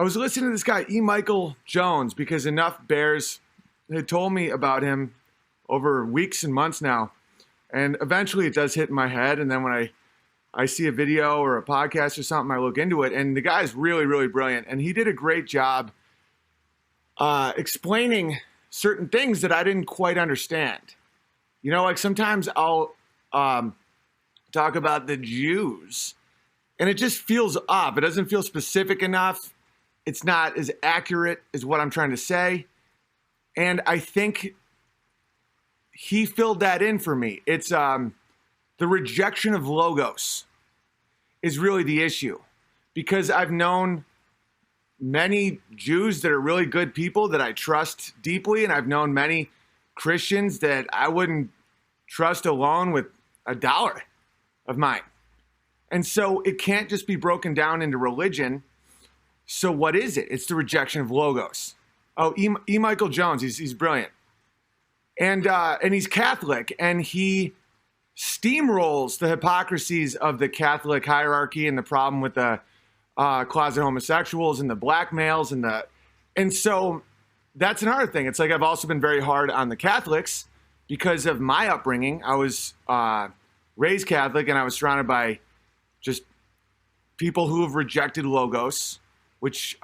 was listening to this guy, E. Michael Jones, because enough bears had told me about him over weeks and months now. And eventually it does hit in my head. And then when I see a video or a podcast or something, I look into it. And the guy's really, really brilliant. And he did a great job explaining certain things that I didn't quite understand. You know, like sometimes I'll talk about the Jews, and it just feels off. It doesn't feel specific enough. It's not as accurate as what I'm trying to say. And I think he filled that in for me. It's the rejection of logos is really the issue, because I've known many Jews that are really good people that I trust deeply, and I've known many Christians that I wouldn't trust alone with $1 of mine. And so it can't just be broken down into religion. So what is it? It's the rejection of logos. Oh, E. Michael Jones, he's brilliant. And he's Catholic, and he steamrolls the hypocrisies of the Catholic hierarchy and the problem with the closet homosexuals and the blackmails and so that's another thing. It's like I've also been very hard on the Catholics because of my upbringing. I was raised Catholic, and I was surrounded by just people who have rejected logos, which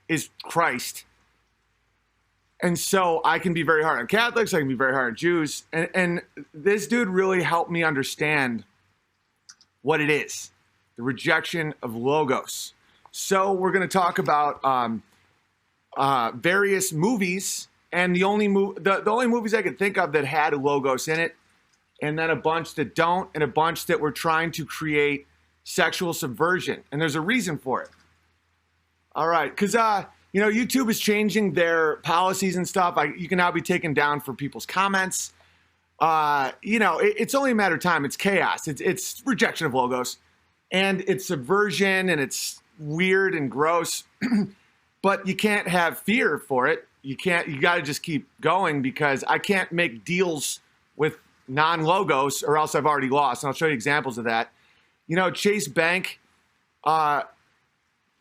is Christ. And so I can be very hard on Catholics. I can be very hard on Jews. And this dude really helped me understand what it is. The rejection of logos. So we're going to talk about various movies, and the only movies I could think of that had logos in it, and then a bunch that don't, and a bunch that were trying to create sexual subversion. And there's a reason for it. All right, because YouTube is changing their policies and stuff. You can now be taken down for people's comments. It's only a matter of time. It's chaos. It's rejection of logos. And it's subversion, and it's weird and gross, but you can't have fear for it. You got to just keep going, because I can't make deals with non-logos or else I've already lost. And I'll show you examples of that. Chase Bank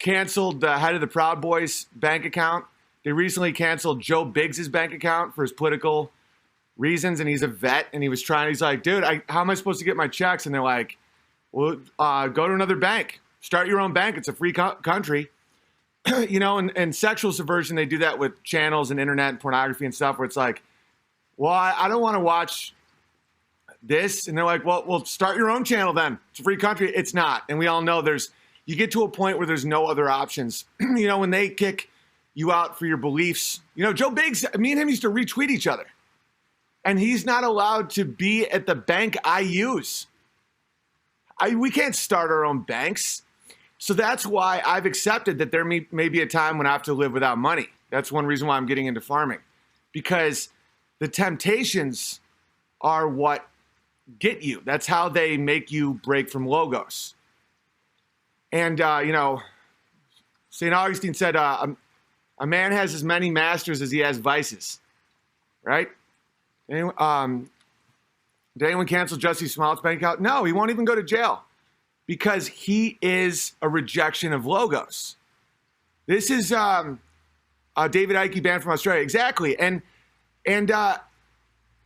canceled the head of the Proud Boys bank account. They recently canceled Joe Biggs' bank account for his political reasons. And he's a vet, and he's like, dude, how am I supposed to get my checks? And they're like, well, go to another bank. Start your own bank. It's a free country. And sexual subversion, they do that with channels and internet and pornography and stuff, where it's like, well, I don't want to watch this. And they're like, well, start your own channel then. It's a free country. It's not. And we all know you get to a point where there's no other options. When they kick you out for your beliefs. Joe Biggs, me and him used to retweet each other. And he's not allowed to be at the bank I use. We can't start our own banks. So that's why I've accepted that there may be a time when I have to live without money. That's one reason why I'm getting into farming. Because the temptations are what get you. That's how they make you break from logos. And, St. Augustine said, a man has as many masters as he has vices. Right? Did anyone cancel Jussie Smollett's bank account? No, he won't even go to jail, because he is a rejection of logos. This is David Icke banned from Australia. Exactly. And I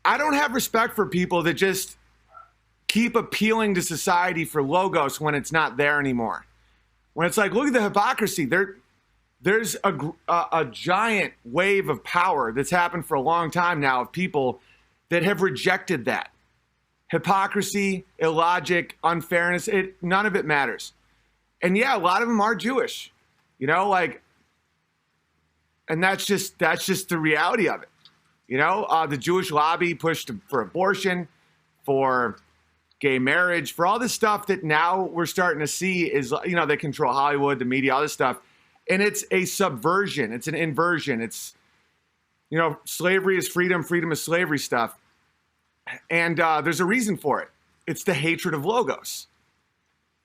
don't have respect for people that just keep appealing to society for logos when it's not there anymore. When it's like, look at the hypocrisy. There's a giant wave of power that's happened for a long time now of people that have rejected that. Hypocrisy, illogic, unfairness, none of it matters. And yeah, a lot of them are Jewish, and that's just the reality of it. The Jewish lobby pushed for abortion, for gay marriage, for all this stuff that now we're starting to see is, they control Hollywood, the media, all this stuff. And it's a subversion. It's an inversion. It's, slavery is freedom, freedom is slavery stuff. And there's a reason for it. It's the hatred of logos.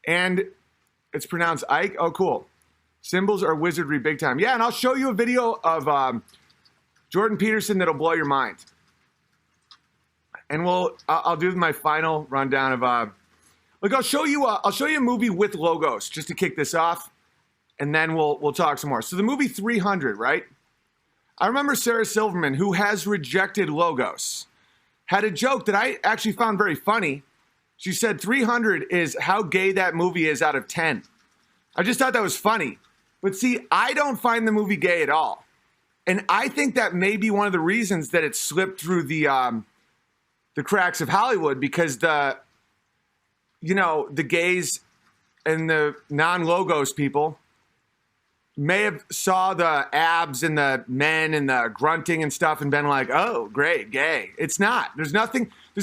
And it's pronounced Ike. Oh, cool. Symbols are wizardry big time. Yeah, and I'll show you a video of Jordan Peterson that'll blow your mind. And I'll do my final rundown of I'll show you a movie with logos just to kick this off. and then we'll talk some more. So the movie 300, right? I remember Sarah Silverman, who has rejected Logos, had a joke that I actually found very funny. She said 300 is how gay that movie is out of 10. I just thought that was funny. But see, I don't find the movie gay at all. And I think that may be one of the reasons that it slipped through the cracks of Hollywood, because the gays and the non-Logos people may have saw the abs and the men and the grunting and stuff and been like, oh, great, gay. It's not. There's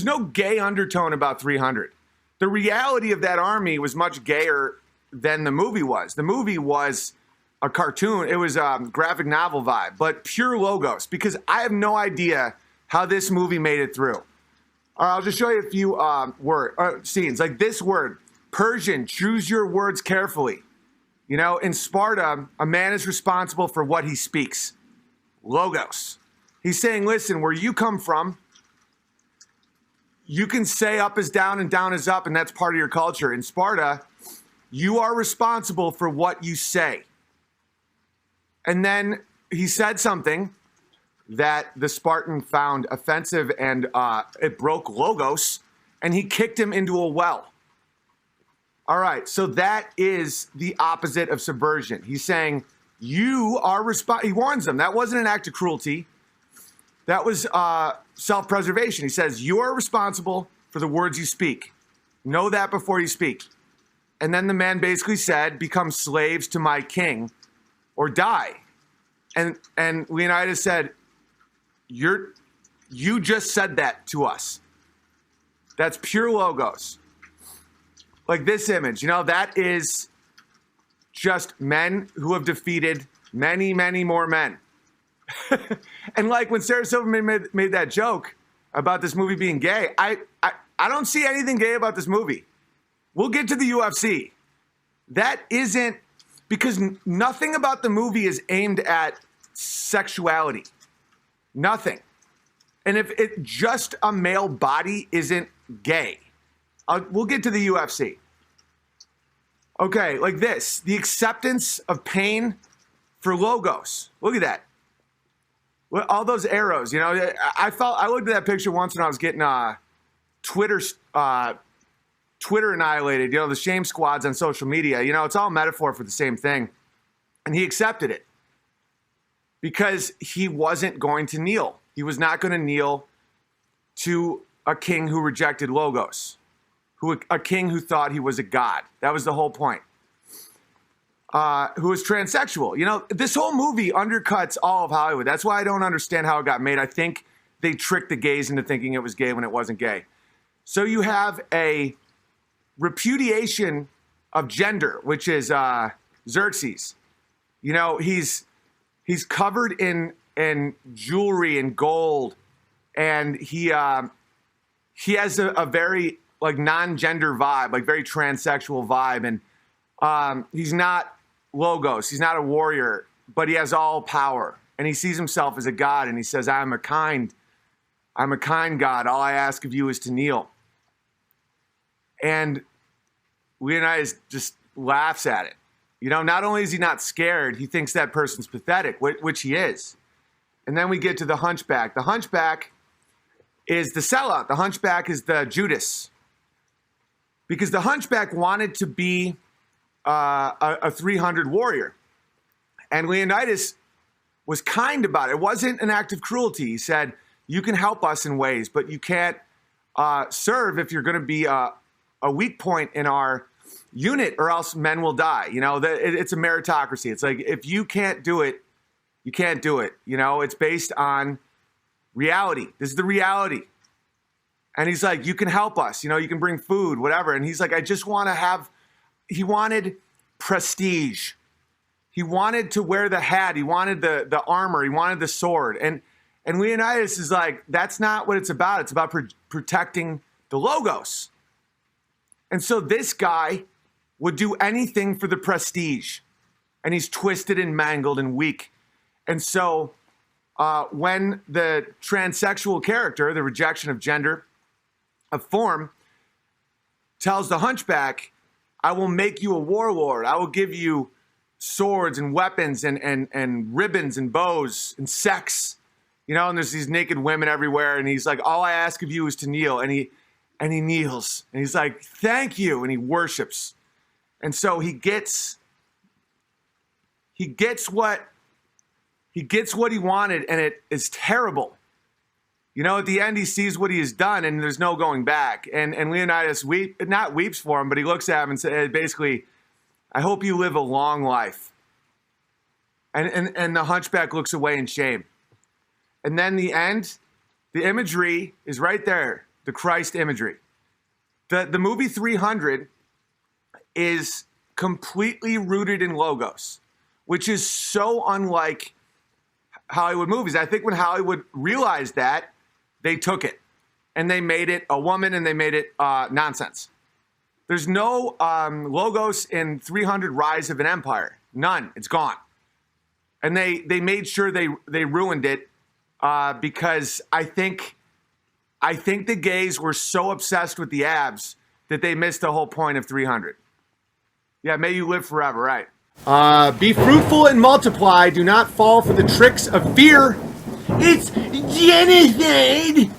no gay undertone about 300. The reality of that army was much gayer than the movie was. The movie was a cartoon. It was a graphic novel vibe, but pure Logos, because I have no idea how this movie made it through. All right, I'll just show you a few scenes. Like this word, Persian, choose your words carefully. You know, in Sparta, a man is responsible for what he speaks. Logos. He's saying, listen, where you come from, you can say up is down and down is up, and that's part of your culture. In Sparta, you are responsible for what you say. And then he said something that the Spartan found offensive, and it broke Logos, and he kicked him into a well. All right, so that is the opposite of subversion. He's saying you are he warns them. That wasn't an act of cruelty. That was self-preservation. He says you are responsible for the words you speak. Know that before you speak. And then the man basically said, become slaves to my king or die. And Leonidas said, you just said that to us. That's pure Logos. Like this image, that is just men who have defeated many, many more men. And like when Sarah Silverman made that joke about this movie being gay, I don't see anything gay about this movie. We'll get to the UFC. That isn't, because nothing about the movie is aimed at sexuality. Nothing. And if it just a male body isn't gay, we'll get to the UFC. Okay, like this. The acceptance of pain for Logos. Look at that. All those arrows, I looked at that picture once when I was getting Twitter annihilated, the shame squads on social media. It's all metaphor for the same thing. And he accepted it because he wasn't going to kneel. He was not going to kneel to a king who rejected Logos. A king who thought he was a god. That was the whole point. Who was transsexual. This whole movie undercuts all of Hollywood. That's why I don't understand how it got made. I think they tricked the gays into thinking it was gay when it wasn't gay. So you have a repudiation of gender, which is Xerxes. He's covered in jewelry and gold, and he has a very non-gender vibe, very transsexual vibe. And he's not Logos. He's not a warrior, but he has all power. And he sees himself as a god, and he says, I'm a kind God. All I ask of you is to kneel. And Leonidas just laughs at it. Not only is he not scared, he thinks that person's pathetic, which he is. And then we get to the hunchback. The hunchback is the sellout. The hunchback is the Judas. Because the hunchback wanted to be a 300 warrior. And Leonidas was kind about it. It wasn't an act of cruelty. He said, you can help us in ways, but you can't serve if you're going to be a weak point in our unit, or else men will die. It's a meritocracy. It's like, if you can't do it, you can't do it. It's based on reality. This is the reality. And he's like, you can help us. You can bring food, whatever. And he's like, I just want to have, he wanted prestige. He wanted to wear the hat. He wanted the armor. He wanted the sword. And Leonidas is like, that's not what it's about. It's about protecting the Logos. And so this guy would do anything for the prestige. And he's twisted and mangled and weak. And so when the transsexual character, the rejection of gender, of form, tells the hunchback, I will make you a warlord. I will give you swords and weapons and ribbons and bows and sex, you know, and there's these naked women everywhere. And he's like, all I ask of you is to kneel. And he kneels and he's like, thank you. And he worships. And so he gets what he wanted, and it is terrible. You know, at the end, he sees what he has done, and there's no going back. And Leonidas weeps for him, but he looks at him and says, basically, I hope you live a long life. And the hunchback looks away in shame. And then the end, the imagery is right there, the Christ imagery. The movie 300 is completely rooted in logos, which is so unlike Hollywood movies. I think when Hollywood realized that, they took it and they made it a woman and they made it nonsense. There's no logos in 300 Rise of an Empire. None. It's gone. And they made sure they ruined it because I think the gays were so obsessed with the abs that they missed the whole point of 300. Yeah, may you live forever, right? Be fruitful and multiply. Do not fall for the tricks of fear. It's genocide.